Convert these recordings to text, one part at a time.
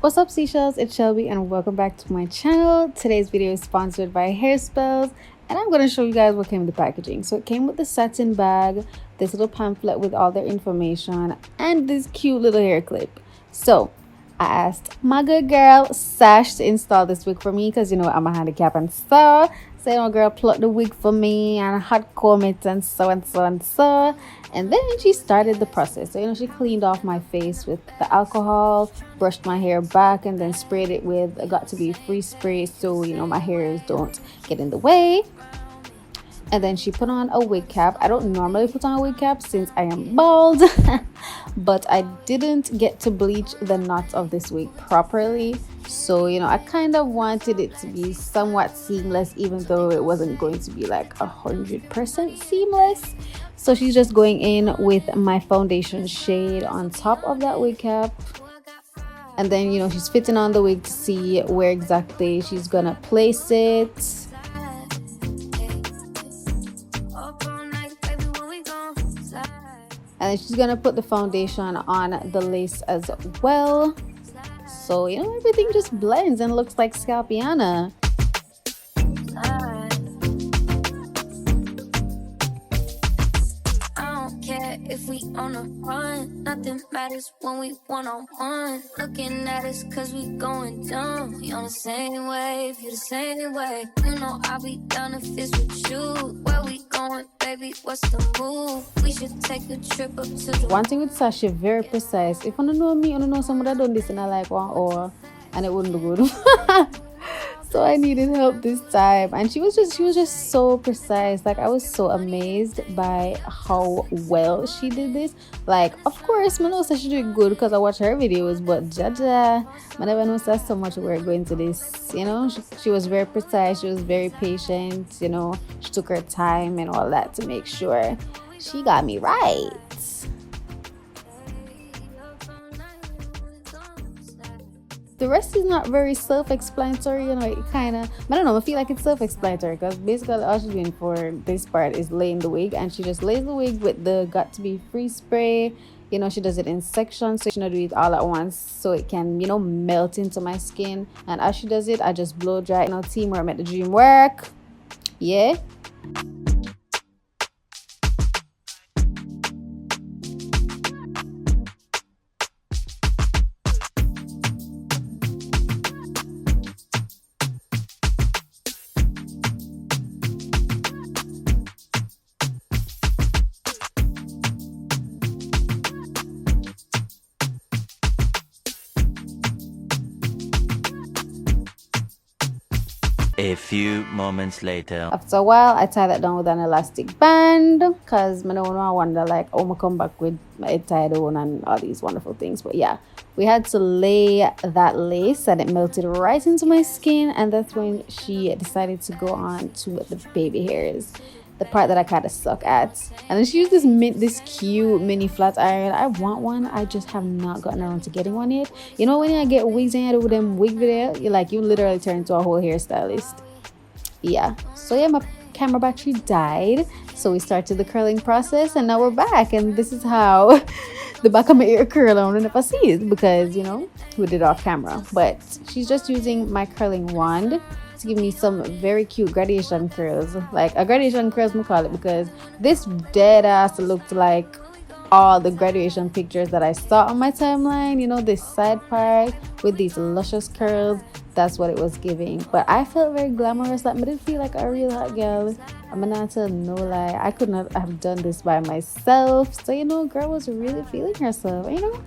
What's up, Seashells? It's Shelby and welcome back to my channel. Today's video is sponsored by Hairspells and I'm going to show you guys what came with the packaging. So it came with the satin bag, this little pamphlet with all their information, and this cute little hair clip. So I asked my good girl Sash to install this wig for me because, you know, I'm a handicap and so girl, pluck the wig for me and hot comb it and so and so and so. And then she started the process. So, you know, she cleaned off my face with the alcohol, brushed my hair back, and then sprayed it with a got to be free spray so, you know, my hairs don't get in the way. And then she put on a wig cap. I don't normally put on a wig cap since I am bald, but I didn't get to bleach the knots of this wig properly. So, you know, I kind of wanted it to be somewhat seamless, even though it wasn't going to be like 100% seamless. So she's just going in with my foundation shade on top of that wig cap. And then, you know, she's fitting on the wig to see where exactly she's gonna place it. And then she's gonna put the foundation on the lace as well. So, you know, everything just blends and looks like Scalpiana. If we on a run, nothing matters when we one-on-one. Looking at us cause we going dumb. We on the same wave, you the same way. You know I'll be down if it's with you. Where we going, baby, what's the move? We should take a trip up to the... One thing with Sash, she's very precise. If you don't know me, you don't know someone that done this in like 1 hour and it wouldn't look good. So I needed help this time, and she was just so precise. Like, I was so amazed by how well she did this. Like, of course I know she did good because I watched her videos, but jaja, I never know so much work going to this, you know. She was very precise, she was very patient, you know, she took her time and all that to make sure she got me right. The rest is not very self-explanatory, you know. It kind of, I don't know, I feel like it's self-explanatory because basically all she's doing for this part is laying the wig, and she just lays the wig with the got to be free spray. You know, she does it in sections, so she not do it all at once so it can, you know, melt into my skin. And as she does it, I just blow dry. You know, teamwork make the dream work. Yeah. A few moments later. After a while, I tie that down with an elastic band because I don't wonder like, oh, I come back with my head tied on and all these wonderful things. But yeah, we had to lay that lace and it melted right into my skin, and that's when she decided to go on to the baby hairs, the part that I kind of suck at. And then she used this cute mini flat iron. I want one, I just have not gotten around to getting one yet. You know, when I get wigs and I do them wig video, you literally turn into a whole hairstylist. Yeah, so yeah, my camera battery died, so we started the curling process, and now we're back, and this is how the back of my ear curl. I don't know if I see it because, you know, we did it off camera. But she's just using my curling wand to give me some very cute gradation curls, like a gradation curls we call it, because this dead ass looked like all the graduation pictures that I saw on my timeline. You know, this side part with these luscious curls, that's what it was giving. But I felt very glamorous. Like, I didn't feel like a real hot girl. I'm not tell no lie, I could not have done this by myself. So, you know, girl was really feeling herself, you know.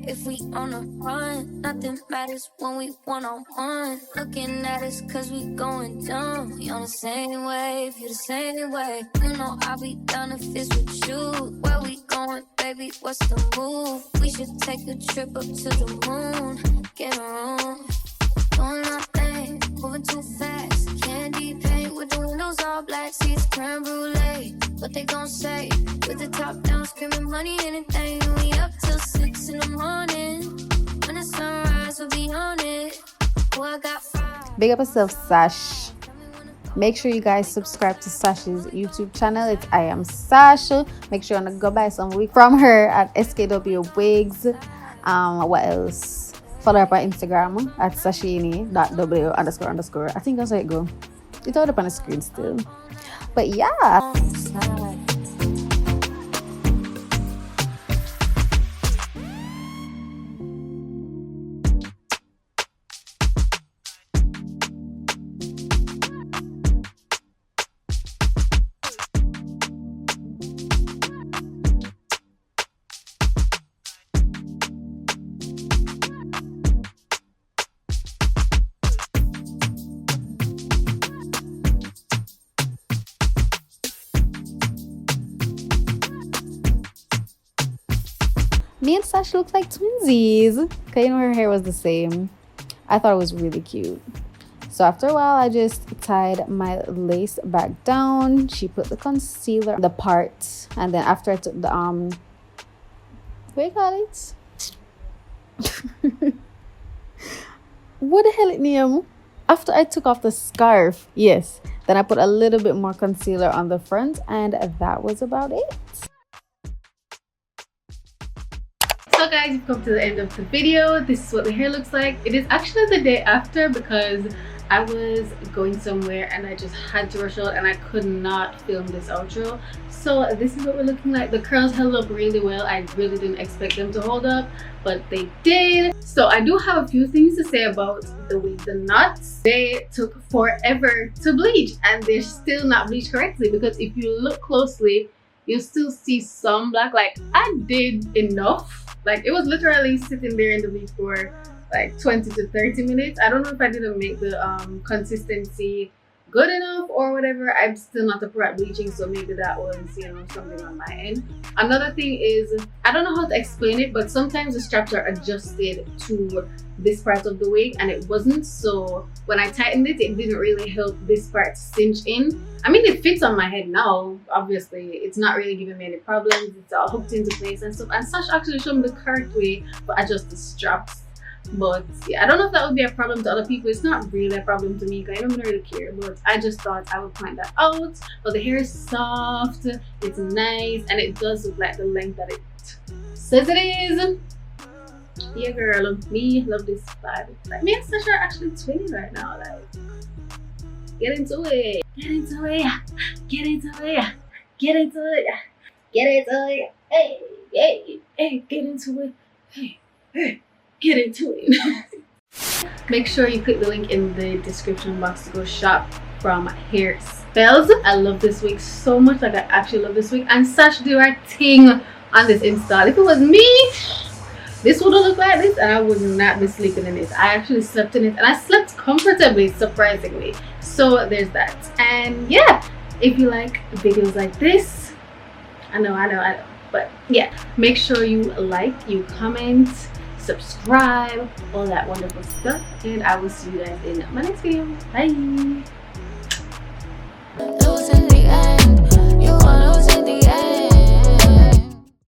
If we on a run, nothing matters when we one-on-one. Looking at us cause we going dumb. We on the same wave, you the same way. You know I'll be down if it's with you. Where we going, baby, what's the move? We should take a trip up to the moon. Get a room, doing our thing, moving too fast. Candy paint with the windows all black, seats creme brulee. What they gon' say? With the top down, screaming money, anything. We up till 6 in the morning. When the sunrise, we'll be on it. Oh, I got 5. Big up yourself, Sash. Make sure you guys subscribe to Sash's YouTube channel. It's Iamsash. Make sure you go buy some wig from her at SKW Wigs. What else? Follow her up on Instagram at sashini.w__. I think that's how it go. It's all up on the screen still. But yeah. Me and Sash look like twinsies. Cause you know her hair was the same. I thought it was really cute. So after a while, I just tied my lace back down. She put the concealer, the part, and then after I took the what do you call it? What the hell it name? After I took off the scarf, yes. Then I put a little bit more concealer on the front, and that was about it. So guys, you've come to the end of the video. This is what the hair looks like. It is actually the day after because I was going somewhere and I just had to rush out and I could not film this outro. So this is what we're looking like. The curls held up really well. I really didn't expect them to hold up, but they did. So I do have a few things to say about the wig. The knots, they took forever to bleach and they're still not bleached correctly, because if you look closely, you'll still see some black. Like, I did enough. Like, it was literally sitting there in the wig for like 20 to 30 minutes. I don't know if I didn't make the consistency good enough or whatever. I'm still not a pro at bleaching, so maybe that was, you know, something on my end. Another thing is, I don't know how to explain it, but sometimes the straps are adjusted to this part of the wig and it wasn't. So when I tightened it, it didn't really help this part cinch in. I mean, it fits on my head now. Obviously, it's not really giving me any problems. It's all hooked into place and stuff. And Sash actually showed me the correct way to adjust the straps. But yeah, I don't know if that would be a problem to other people. It's not really a problem to me because I don't really care, but I just thought I would point that out. But the hair is soft, it's nice, and it does look like the length that it says it is. Yeah girl, me love this vibe. Like, me and Sash are actually twinning right now. Like, get into it, get into it, get into it, get into it, get into it, hey, hey, hey, get into it, hey, hey. Get into it. Make sure you click the link in the description box to go shop from Hairspells. I love this wig so much. Like, I actually love this wig. And Sash did the right thing on this install. If it was me, this would have looked like this and I would not be sleeping in it. I actually slept in it and I slept comfortably, surprisingly. So there's that. And yeah, if you like videos like this, I know, but yeah, make sure you like, you comment, subscribe, all that wonderful stuff, and I will see you guys in my next video. Bye.